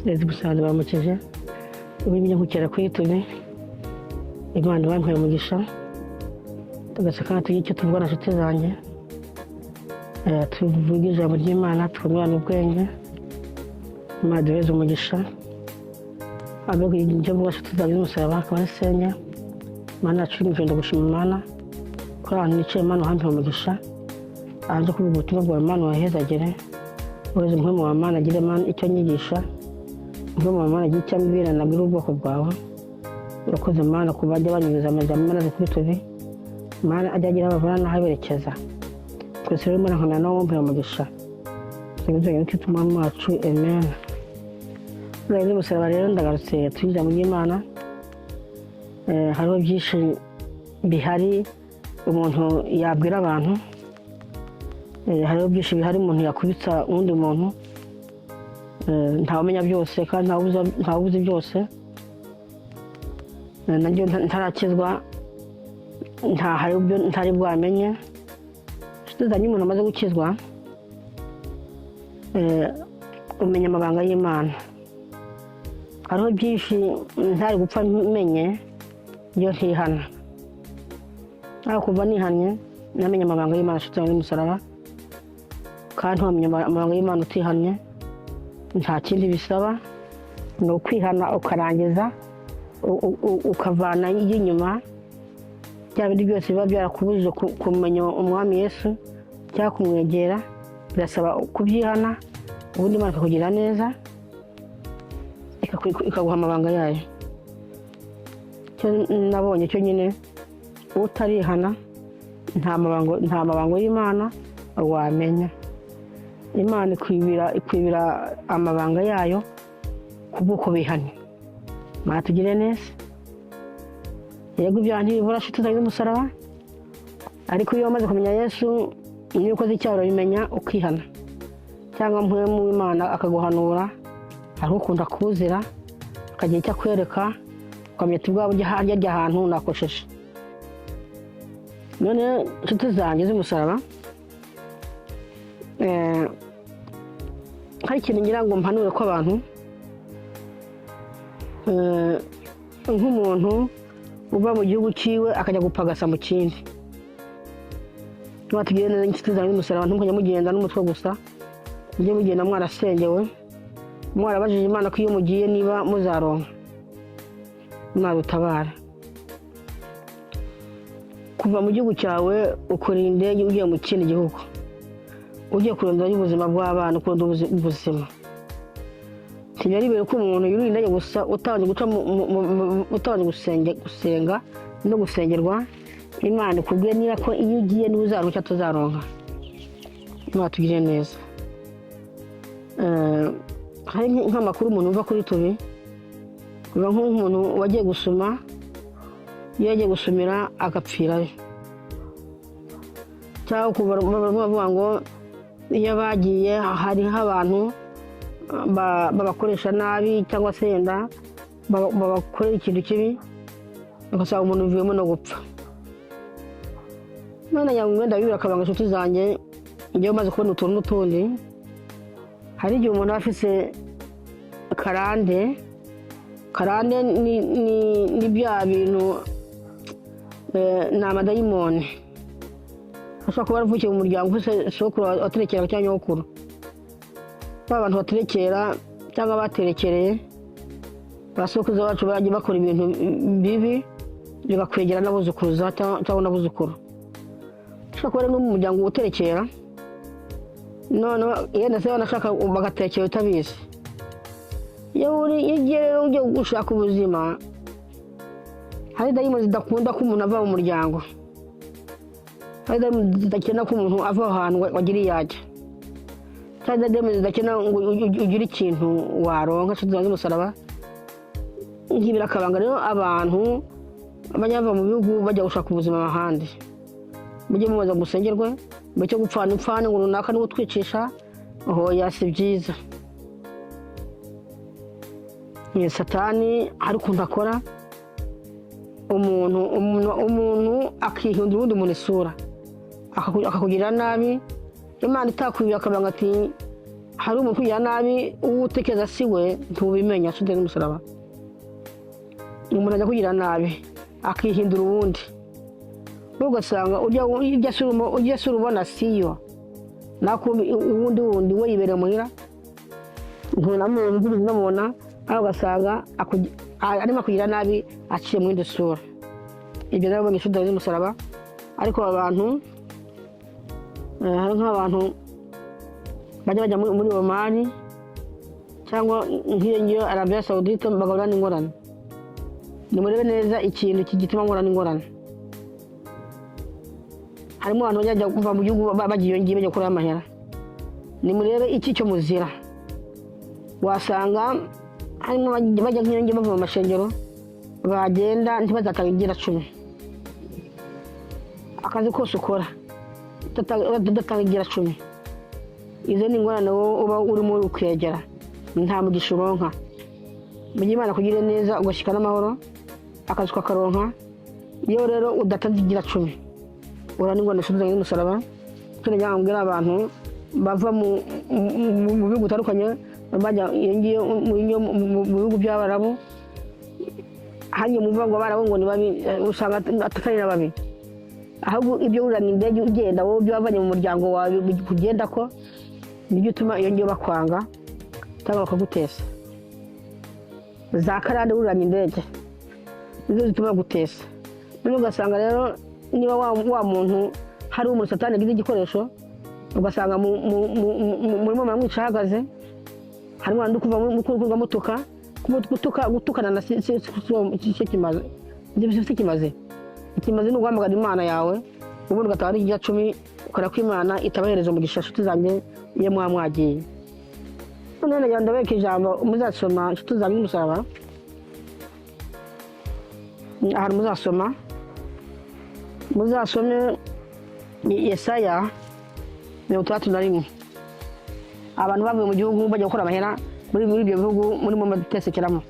Lezi gusaza bamukeje ubimye kugera kuri YouTube Imana bampaye umugisha tugasaka icyo tuvuga na nshuti zanjye tuvuga ijambo ry'Imana twungurana ubwenge Imana duheze umugisha abego ibyo vuga nshuti zanjye umusaraba akabasenya Imana acurije ndagushima Imana ko abantu nicaye Imana uhambe umugisha anje kuba ubutumwa bwa Imana wahezagere weze mpwe mu Imana agire Imana icyo nyigisha mpwe mu Imana agiye cyambira nabwira ubwoko bwawe urakoze Imana kubajya banyuza amajambo Imana zikubitubi Imana ajyagira abavana naho berekeza twese rero Imana nkana nawo mpwe umugisha tugize n'icyo tumama wacu amen rero musaraba rero ndagarutse twiza mu Imana hariho byinshi bihari umuntu yabwira abantu hariho byinshi bihari umuntu yakubitsa undi muntu ntawumenya byose kandi ntawuzi byose nanjye ntarakizwa ntari bwamenye tuzanye umuntu amaze gukizwa umenya amabanga y'Imana hariho byinshi ntari gupfa menye iyo ntihana aho kuva nihanye namenye amabanga y'Imana ashitse mu musaraba kandi wamenye amabanga y'Imana utihanye nta kindi bisaba no kwihana ukarangiza ukavana y'inyuma bya bindi byose biba byarakubujije kumenya umwami Yesu cyangwa kumwegera birasaba kubyihana ubundi Imana ikakugira neza ikaguha amabanga yayo cyo nabonye cyo nyine utarihana nta mabango y'Imana wamenya Imana ikwibira amabanga yayo kubwo bihanye Imana tugire neza yego ibyaha ntibibura nshuti zanjye z'umusaraba ariko iyo wamaze kumenya Yesu niyo ukoze icyaha urabimenya ukihana cyangwa mpwe mu Imana akaguhanura arukunda kuzira akagira icyo akwereka ukamenya ati bwa buryo harya ahantu nakosheje none nshuti zanjye z'umusaraba hari ikintu ngira ngo mpanure ko abantu nk'umuntu uva mu gihugu ciwe akajya gupagasa mu kindi twatugire neza inshuti zanjye z'umusaraba ntumukajya mugenda n'umutwe gusa mujye mugenda mwarasengewe mwarabajije Imana ko iyo mugiye niba muzaronka Imana utabara kuva mu gihugu cyawe ukora indege ugiye mu kindi gihugu ugiye kurondera ubuzima bw'abana kurondera ubuzima tinyaribere ko umuntu yuri indege gusa utanje guca utanje gusenga no gusengerwa Imana kubwe niba ko iyo ugiye n'uzaronka tuzaronka Imana tugire neza hari nk'amakuru umuntu uva kuri tubi kuva nk'umuntu wagiye gusoma yagiye gusumira agapfirayo cyangwa kuva bavuga ngo iyo bagiye hariho abantu babakoresha nabi cyangwa se yenda babakorera ikintu kibi bagasaba umuntu uvuyemo no gupfa none nyamwenda bibira akabanga inshuti zanjye igihe umaze kubona utuntu n'utundi hari igihe umuntu afise karande ni bya bintu ni amadayimoni ashobora kuba yaravukiye mu muryango ufise sokuru waterekera cyangwa nyokuru abantu baterekera cyangwa baterekereye basokuza bacu bagiye bakora ibintu bibi bigakwegera n'abuzukuruza cyangwa n'abuzukuru ashobora kuba ari no mu muryango uterekera none yenda se banashaka bagatekera utabizi iyo ugiye gushaka ubuzima hari dayimoni zidakunda ko umuntu ava mu muryango hari dayimoni zidakena ko umuntu ava ahantu wagiriye yajya cyangwa dayimoni zidakena ngo ugire ikintu waronka nshuti zanjye z'umusaraba nkibira akabanga rero abantu bajya bava mu bihugu bajya gushaka ubuzima ahandi mujye mubaza gusengerwe mu cyo gupfana ngo runaka niwo twicisha hoya si byiza ni satani hari ukuntu akora umuntu akihindura ubundi muntu isura akakugirira nabi Imana itakwibiye akabanga ati hari umuntu kugira nabi utekereza si we ntubimenya asudde n'umusaraba. Umuntu ajya kugira nabi akihindura uwundi, ugasanga ujya sura ubona siyo nako uwundi we yibereye muhira ntunamubona, aho ugasanga arimo kugira nabi aciye mu yindi sura. Ibyo rero ni asudde n'umusaraba. Ariko abantu hari nk'abantu bajya muri Omani cyangwa nk'iyo Arabia Saudite bagahura n'ingorane. Nimurebe neza ikintu kigituma ngorana n'ingorane. Harimo abantu bajya kuva mu gihugu bagiye bajya kurya amahera. Nimurebe iki cyo muzira. Wasanga harimo bajya nk'iyo bava mu mashengero bagenda ntibazakagira 10. Akazi kose ukora udatakagira 10. Izo ni ingorane uba urimo ukwegera, nta mugisha uronka. Mu gihe Imana kugire neza ugashyika n'amahoro akazi kakaronka. Iyo rero udatazigira 10 urana ingorane asudde n'umusaraba. Kene nyambwira abantu bava mu bihugu bitandukanye bajya mu bihugu by'Abarabu, hanyuma muvuga ngo Abarabu ngo ni babi, usanga atari na babi. Ahubwo ibyo urana indege ugenda wowe byavanye mu muryango wawe kugenda ko nibyo utuma iyo ngiyo bakwanga cyangwa bakagutesa. Za karande urana indege nizo zituma gutesa. None ugasanga rero niba wa muntu hari umuntu satani agize igikoresho, ugasanga murimo muramwica ahagaze, harimo abantu kuva mu kurwa gutukana na kimaze. Ndibyo kimaze. Ikimaze ni uguhamagara Imana yawe, ubundi ugatanga n'ijya 10 ukora ko Imana itabahereza umugisha inshuti zanjye iyo mwagiye. None njya ndabeka ijambo muzasoma inshuti zanjye n'umusaraba. Ahantu muzasome Yesaya 31. Abantu bavuye mu gihugu bajya gukora amahera muri ibyo bihugu murimo mutesekeramo.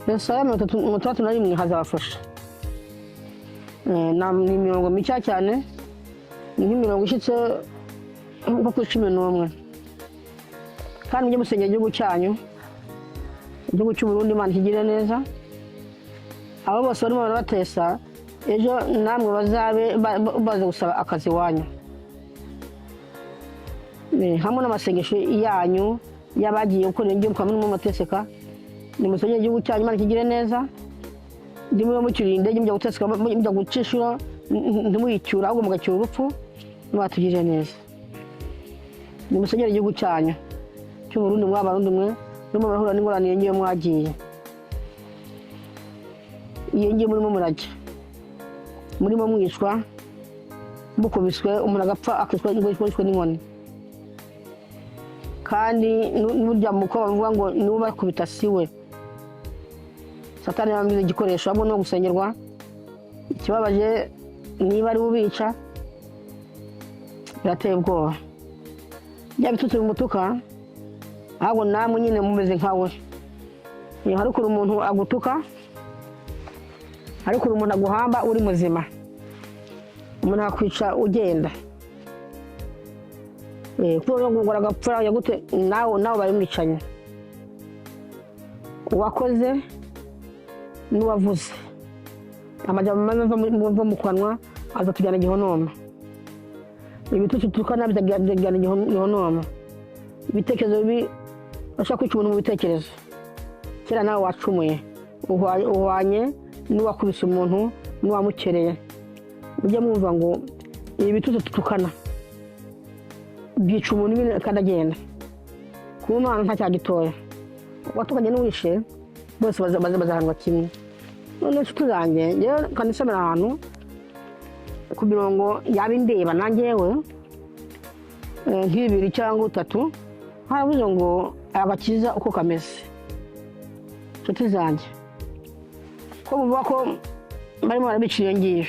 Yesaya 31 hazabafasha. Ni imirongo mike cyane, ni nk'imirongo ishyitse nko ku 11. Kandi mujye musengera igihugu cyanyu, igihugu cy'u Burundi, Imana kigire neza. Abo bose barimo barabatesa ejo namwe bazabe baza gusaba akazi wanyu. Hamwe n'amasengesho yanyu yabagiye gukora ibyo mukamwe mateseka. Ni musengera igihugu cyanyu, Imana kigire neza. Ndimo mukirinde mujya guteseka mujya gucishura ntimuyicyura ahubwo mugacyura urupfu. Mwatugirije neza. Ni musengera igihugu cyanyu cy'u Burundi, mwabarundi mwe urimo barahura n'ingorane ngiye mwagiye. Iyo ngiye murimo murajya murimo mwicwa mukubiswe, umuntu agapfa akitwa ingwishwe n'inkoni. Kandi n'urya muko bavuga ngo nibo bakubita siwe. Satani yambize igikoresho abo no gusengerwa. Ikibabaje niba ari ubica birateye ubwoba. Bya bitutse umutuka ahubwo namwe nyine mumeze nkawe. Hari kuri umuntu agutuka, hari kuri umuntu aguhamba uri muzima, umuntu akwica ugenda. Kuko ngo agapfura yagute nawe bari mwicanye. Uwakoze n'uwavuze amajyamo mva mu kanwa azatujyana Gihonoma. Ibitutsi tukana bizajyana Gihonoma. Ibitekerezo bibi bashaka kwica umuntu mu bitekerezo. Kera nawe wacumuye uhwanye n'uwakubise umuntu n'uwamukereye. Ujya mwumva ngo ibi bitutsi tukana byica umuntu nyine kandi agenda. Kuba Imana nta cyagitoya. Watukanye n'uwishe bose bazahanwa kimwe. None inshuti zanjye njyewe kandi nsomera ahantu ku mirongo yabindeba nanjyewe nk'ibiri cyangwa 3 haravuze ngo agakiza uko kameze. Inshuti zanjye ko muvuga ko barimo barabiciye ngiye,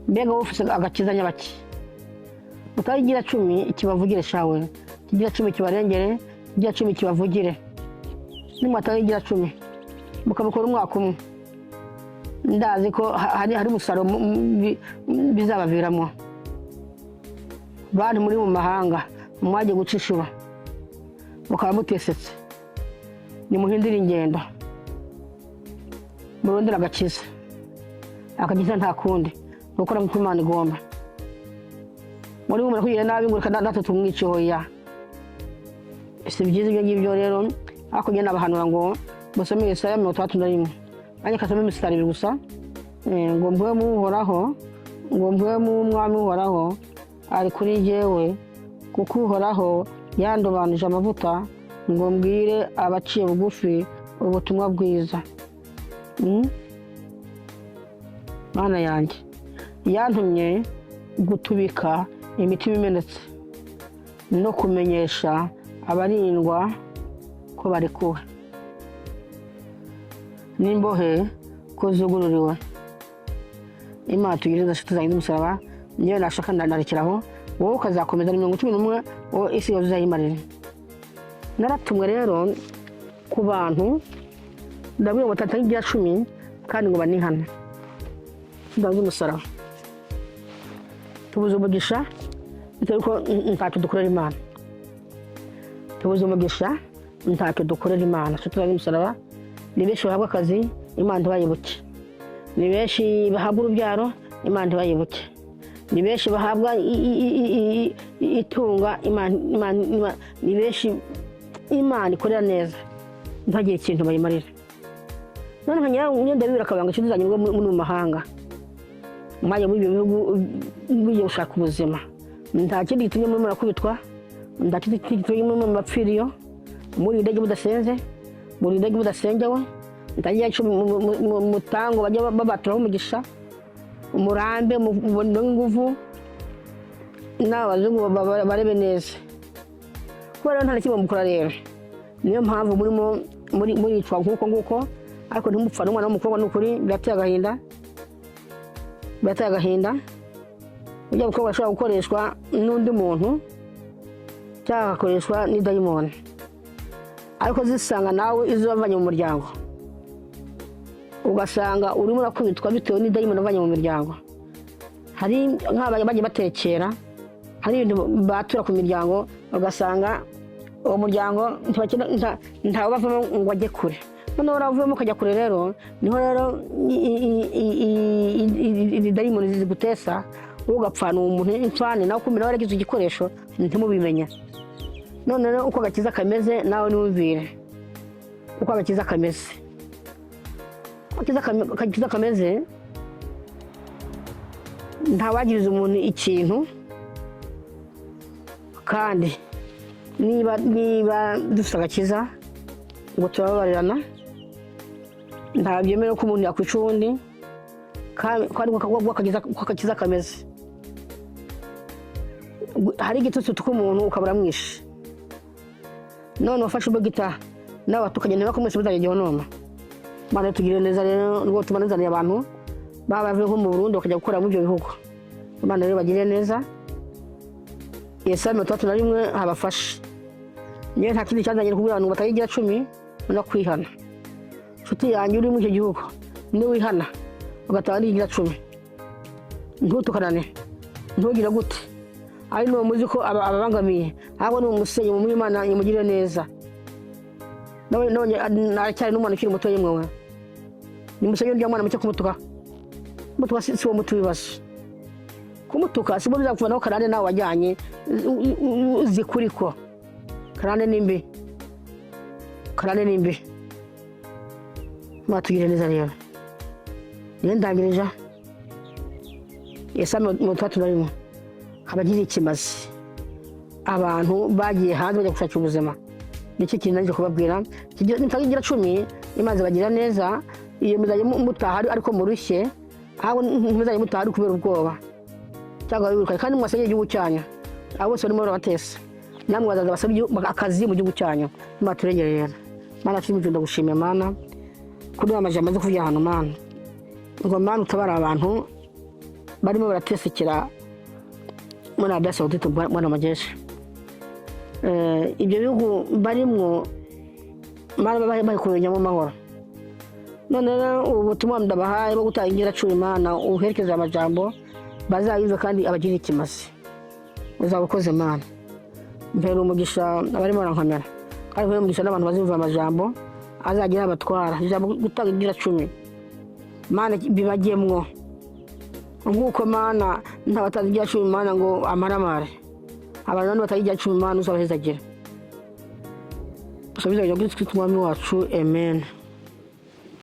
mbega wowe ufite agakiza nyabaki? Utayigira 10 kibavugire shawe, kigira 10 kibarengere, kigira 10 kibavugire. Nimatayigira 10 mukabukora umwaka umwe, ndazi ko hari musaro bizabaviramo. Bantu muri mu mahanga mwagiye guca inshuro mukaba mutesetse nimuhindure ingendo murondera agakiza nta kundi gukora nk'uko Imana igomba muri mumara kugira nabi ngo reka natwe tumwice hoya si byiza ibyo ngibyo rero ariko njye nabahanura ngo musome Yesaya 61 nanjye kasome imisitari ibiri gusa ngo mvuye mu Uhoraho ngo mvuye mu Mwami Uhoraho ari kuri jyewe kuko Uhoraho yandobanuje amavuta ngo mbwire abaciye bugufi ubutumwa bwiza. Mana yanjye yantumye gutubika imitima imenetse no kumenyesha abarindwa ko barekuwe n'imbohe ko zugururiwe. Imana tugirira tuzanye umusaraba niyo nashaka ndarekeraho wowe ukazakomeza 11 wowe isi yose uzayimarira. Naratumwe rero ku bantu ndabwiye ngo tata y'ibya 10 kandi ngo banihana ndavuze umusaraba tubuze umugisha bitewe ko ntacyo dukorera Imana, tubuze umugisha ntacyo dukorera Imana. Tuzavuze umusaraba ni benshi bahabwa akazi Imana ntibayibuke, ni benshi bahabwa urubyaro Imana ntibayibuke, ni benshi bahabwa itunga Imana ni benshi Imana ikorera neza ntagire ikintu bayimarira. None nkanya ndabira akabanga cyuzanye mu mahanga mwaje mu bihugu bigiye gushaka ubuzima nta kindi gitumye muri murakubitwa, nta kindi gitumye muri mapfiriyo, muri ndege budasenze, muri ndege budasengewe, ntagiye mutango bajya babaturaho umugisha umurambe mu nguvu n'abazungu barebe neza kubera nta kimwe mukora rero. Niyo mpamvu muri yitwa nguko ariko ntimupfa n'umwana w'umukobwa n'ukuri birateye agahinda. Ujya gukobwa ashobora gukoreshwa n'undi muntu cyangwa agakoreshwa n'idayimoni ariko zisanga nawe izo bavanye mu muryango ugasanga urimo urakubitwa bitewe n'idayimoni bavanye mu miryango. Hari nk'abaye bagiye batekera, hari ibintu batura ku miryango ugasanga uwo muryango ntawe bavamo ngo ajye kure, noneho uravuyemo ukajya kure rero niho rero idayimoni zigutesa ugapfana umuntu imfane nawe kumira waragize igikoresho ntimubimenye. None rero uko agakiza kameze nawe niwumvire uko agakiza kameze. Agakiza kameze ntawagiriza umuntu ikintu kandi niba dufite agakiza ngo turababarirana nta byemera ko umuntu yakwica uwundi kandi uko agakiza kameze. Hari igitutsi tw'umuntu ukabura mwishe none wafashe ubugita nawe tukagenda bakomesha bizajya gihonoma. Mana tugire neza rero rwo tumanezaniye abantu babavuye nko mu Burundi bakajya gukora mu byo bihugu. Imana rero bagire neza. Yesaya 61 habafashe niyo nta kindi cyazanye kubwira abantu batayigira 10 no kwihana. Nshuti yanjye uri mu cyo gihugu ni wihana ugatanga igira 10 ntutukanane ntugira gute ari no muzi ko ababangamiye abo ni umusenyi mu Imana imugire neza. None naracyari n'umwana ukiri muto yemwe ni musenyi ndi mwana mucyo kumutuka si wo mutu bibazo kumutuka sibo bizakuva naho karande nawe wajyanye zikuriko karande nimbi matugire neza rero niyo ndangirije Yesaya 61 abagize ikimazi abantu bagiye hanze bajya gushaka ubuzima. Nicyo kintu naje kubabwira ntagira 10 imaze bagira neza iyo muzajye mutahari ariko murushye aho muzajye mutahari kubera ubwoba cyangwa biruka kandi mwasanye igihugu cyanyu abo bose barimo barabatesa namwe bazaza basabye akazi mu gihugu cyanyu. Maturegerera Mana tumujundo gushimira Mana kuri amajambo zo kuvuga hano Mana ngo Mana utabara abantu barimo baratesekera muri Arabia Saudite mwana majeshi ibyo bihugu barimwo Mana bari kurenya mu mahoro. None ubutumwa ndabahaye bwo gutangira 10 Mana uherekeza amajambo bazayuza kandi abagira ikimazi uzabukoze Mana mpera umugisha abarimo barankamera kandi mpera umugisha n'abantu bazumva amajambo azagira abatwara ijambo gutanga igira 10 Mana bibagemwo nk'uko Mana ntabatazi igira 10 Mana ngo amaramare abantu batayigira 10 Mana uzabahezagira Tubiza yo Kristo Mwami wacu amen